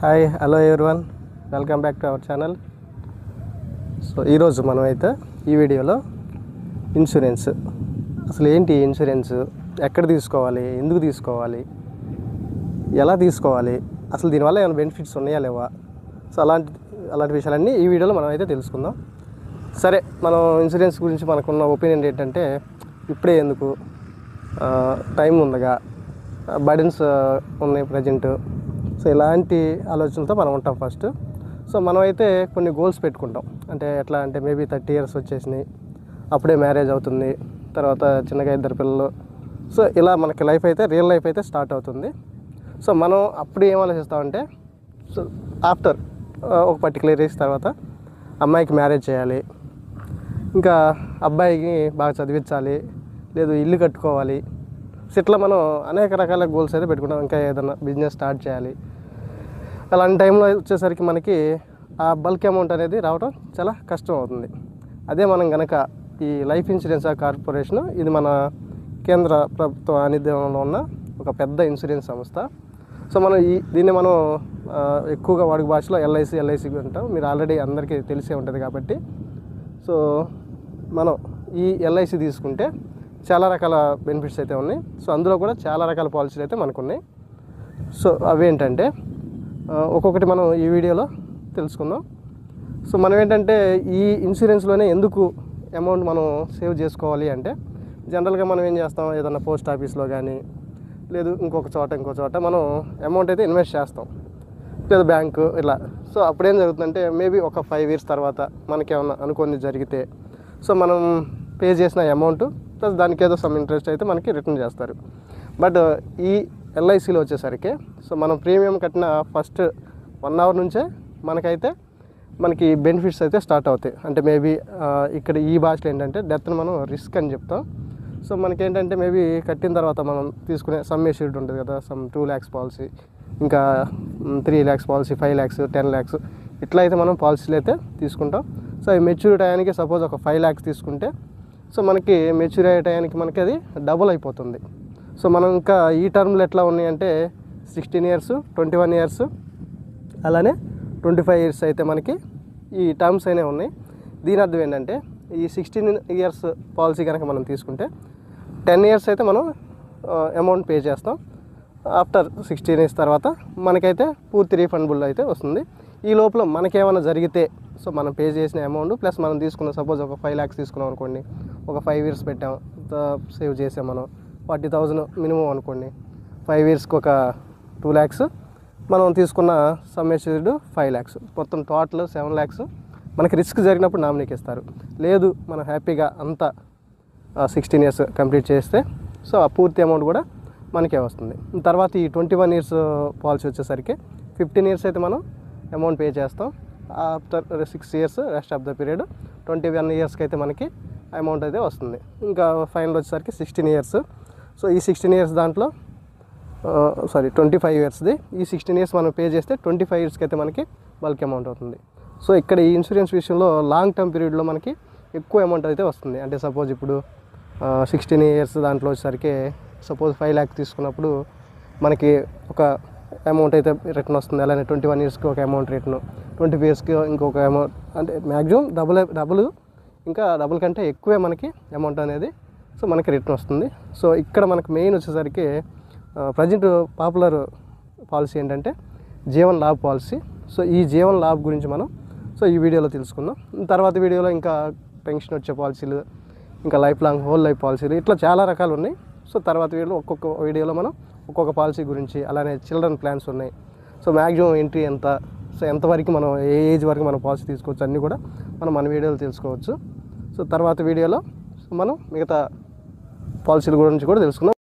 Hi hello everyone, welcome back to our channel. So ఈరోజు మనం అయితే ఈ వీడియోలో ఇన్సూరెన్స్ అసలు ఏంటి, ఇన్సూరెన్స్ ఎక్కడ తీసుకోవాలి, ఎందుకు తీసుకోవాలి, ఎలా తీసుకోవాలి, అసలు దీనివల్ల ఏమైనా బెనిఫిట్స్ ఉన్నాయా లేవా, సో అలాంటి విషయాలన్నీ ఈ వీడియోలో మనం అయితే తెలుసుకుందాం. సరే, మనం ఇన్సూరెన్స్ గురించి మనకున్న ఒపీనియన్ ఏంటంటే ఇప్పుడే ఎందుకు, టైం ఉందిగా, బర్డెన్స్ ఉన్నాయి ప్రజెంట్. సో ఇలాంటి ఆలోచనలతో మనం ఉంటాం ఫస్ట్. సో మనమైతే కొన్ని గోల్స్ పెట్టుకుంటాం. అంటే ఎట్లా అంటే మేబీ 30 years వచ్చేసినాయి, అప్పుడే మ్యారేజ్ అవుతుంది, తర్వాత చిన్నగా 2 పిల్లలు. సో ఇలా మనకి లైఫ్ అయితే రియల్ లైఫ్ అయితే స్టార్ట్ అవుతుంది. సో మనం అప్పుడు ఏం ఆలోచిస్తామంటే, సో ఆఫ్టర్ ఒక పర్టికులర్ ఏజ్ తర్వాత అమ్మాయికి మ్యారేజ్ చేయాలి, ఇంకా అబ్బాయికి బాగా చదివించాలి, లేదు ఇల్లు కట్టుకోవాలి. సో ఇట్లా మనం అనేక రకాల గోల్స్ అయితే పెట్టుకుంటాం. ఇంకా ఏదైనా బిజినెస్ స్టార్ట్ చేయాలి. అలాంటి టైంలో వచ్చేసరికి మనకి ఆ బల్క్ అమౌంట్ అనేది రావడం చాలా కష్టం అవుతుంది. అదే మనం కనుక ఈ లైఫ్ ఇన్సూరెన్స్ కార్పొరేషన్, ఇది మన కేంద్ర ప్రభుత్వ ఆధీనంలో ఉన్న ఒక పెద్ద ఇన్సూరెన్స్ సంస్థ. సో మనం దీన్ని మనం ఎక్కువగా వాడుక భాషలో ఎల్ఐసి అంటాం. మీరు ఆల్రెడీ అందరికీ తెలిసే ఉంటుంది కాబట్టి. సో మనం ఈ ఎల్ఐసి తీసుకుంటే చాలా రకాల బెనిఫిట్స్ అయితే ఉన్నాయి. సో అందులో కూడా చాలా రకాల పాలసీలు అయితే మనకు ఉన్నాయి. సో అవేంటంటే ఒక్కొక్కటి మనం ఈ వీడియోలో తెలుసుకుందాం. సో మనం ఏంటంటే ఈ ఇన్సూరెన్స్లోనే ఎందుకు అమౌంట్ మనం సేవ్ చేసుకోవాలి అంటే, జనరల్గా మనం ఏం చేస్తాం, ఏదైనా పోస్ట్ ఆఫీస్లో కానీ లేదు ఇంకో చోట మనం అమౌంట్ అయితే ఇన్వెస్ట్ చేస్తాం, లేదు బ్యాంకు ఇలా. సో అప్పుడేం జరుగుతుందంటే మేబీ ఒక 5 years తర్వాత మనకేమన్నా అనుకోని జరిగితే, సో మనం పే చేసిన అమౌంట్ ప్లస్ దానికి ఏదో సమ్ ఇంట్రెస్ట్ అయితే మనకి రిటర్న్ చేస్తారు. బట్ ఈ ఎల్ఐసిలో వచ్చేసరికి, సో మనం ప్రీమియం కట్టిన ఫస్ట్ 1 hour నుంచే మనకి బెనిఫిట్స్ అయితే స్టార్ట్ అవుతాయి. అంటే మేబీ ఇక్కడ ఈ భాషలో ఏంటంటే డెత్ని మనం రిస్క్ అని చెప్తాం. సో మనకేంటంటే మేబీ కట్టిన తర్వాత మనం తీసుకునే సమ్ ఎష్యూర్డ్ ఉంటుంది కదా, సమ్ 2 lakhs పాలసీ, ఇంకా 3 lakhs పాలసీ, 5 lakhs, 10 lakhs ఇట్లా అయితే మనం పాలసీలు అయితే తీసుకుంటాం. సో అవి మెచ్యూర్ టయానికి సపోజ్ ఒక 5 lakhs తీసుకుంటే, సో మనకి మెచ్యూర్ అయ్యే టయానికి మనకి అది డబుల్ అయిపోతుంది. సో మనం ఇంకా ఈ టర్మ్లు ఎట్లా ఉన్నాయంటే 16 years, 21 years, అలానే 25 years అయితే మనకి ఈ టర్మ్స్ అయినా ఉన్నాయి. దీని అర్థం ఏంటంటే ఈ 16 years పాలసీ కనుక మనం తీసుకుంటే 10 years అయితే మనం అమౌంట్ పే చేస్తాం. ఆఫ్టర్ 16 years తర్వాత మనకైతే పూర్తి రీఫండబుల్ అయితే వస్తుంది. ఈ లోపల మనకేమైనా జరిగితే, సో మనం పే చేసిన అమౌంట్ ప్లస్ మనం తీసుకున్న సపోజ్ ఒక 5 lakhs తీసుకున్నాం అనుకోండి, ఒక 5 years పెట్టాం, సేవ్ చేసాం మనం 40,000 మినిమం అనుకోండి, 5 yearsకి ఒక 2 lakhs, మనం తీసుకున్న సమ్ ఎష్యూర్డ్ 5 lakhs, మొత్తం టోటల్ 7 lakhs మనకి రిస్క్ జరిగినప్పుడు నామినీకి ఇస్తారు. లేదు మనం హ్యాపీగా అంతా 16 years కంప్లీట్ చేస్తే, సో ఆ పూర్తి అమౌంట్ కూడా మనకే వస్తుంది. తర్వాత ఈ 21 years పాలసీ వచ్చేసరికి 15 years అయితే మనం అమౌంట్ పే చేస్తాం. After 6 years rest of the period 21 yearsకి అయితే మనకి అమౌంట్ అయితే వస్తుంది. ఇంకా ఫైనల్ వచ్చేసరికి 16 years. సో ఈ 16 years దాంట్లో 25 yearsది ఈ 16 years మనం పే చేస్తే 25 yearsకి అయితే మనకి బల్క్ అమౌంట్ అవుతుంది. సో ఇక్కడ ఈ ఇన్సూరెన్స్ విషయంలో లాంగ్ టర్మ్ పీరియడ్లో మనకి ఎక్కువ అమౌంట్ అయితే వస్తుంది. అంటే సపోజ్ ఇప్పుడు 16 years దాంట్లో వచ్చేసరికి సపోజ్ 5 lakhs తీసుకున్నప్పుడు మనకి ఒక అమౌంట్ అయితే రిటర్న్ వస్తుంది. అలానే 21 yearsకి ఒక అమౌంట్ రిటర్న్, 25 yearsకి ఇంకొక అమౌంట్, అంటే మ్యాక్సిమం డబుల్ ఇంకా డబుల్ కంటే ఎక్కువే మనకి అమౌంట్ అనేది సో మనకి రిటర్న్ వస్తుంది. సో ఇక్కడ మనకి మెయిన్ వచ్చేసరికి ప్రజెంట్ పాపులర్ పాలసీ ఏంటంటే జీవన్ లాభ్ పాలసీ. సో ఈ జీవన్ లాభ్ గురించి మనం సో ఈ వీడియోలో తెలుసుకుందాం. తర్వాత వీడియోలో ఇంకా పెన్షన్ వచ్చే పాలసీలు, ఇంకా లైఫ్ లాంగ్ హోల్ లైఫ్ పాలసీలు, ఇట్లా చాలా రకాలు ఉన్నాయి. సో తర్వాత వీడియోలో ఒక్కొక్క వీడియోలో మనం ఒక్కొక్క పాలసీ గురించి, అలానే చిల్డ్రన్ ప్లాన్స్ ఉన్నాయి. సో మ్యాక్సిమం ఎంట్రీ ఎంత, సో ఎంతవరకు మనం ఏ ఏజ్ వరకు మనం పాలసీ తీసుకోవచ్చు అన్నీ కూడా మనం మన వీడియోలో తెలుసుకోవచ్చు. సో తర్వాత వీడియోలో మనం మిగతా పాలసీల గురించి కూడా తెలుసుకుందాం.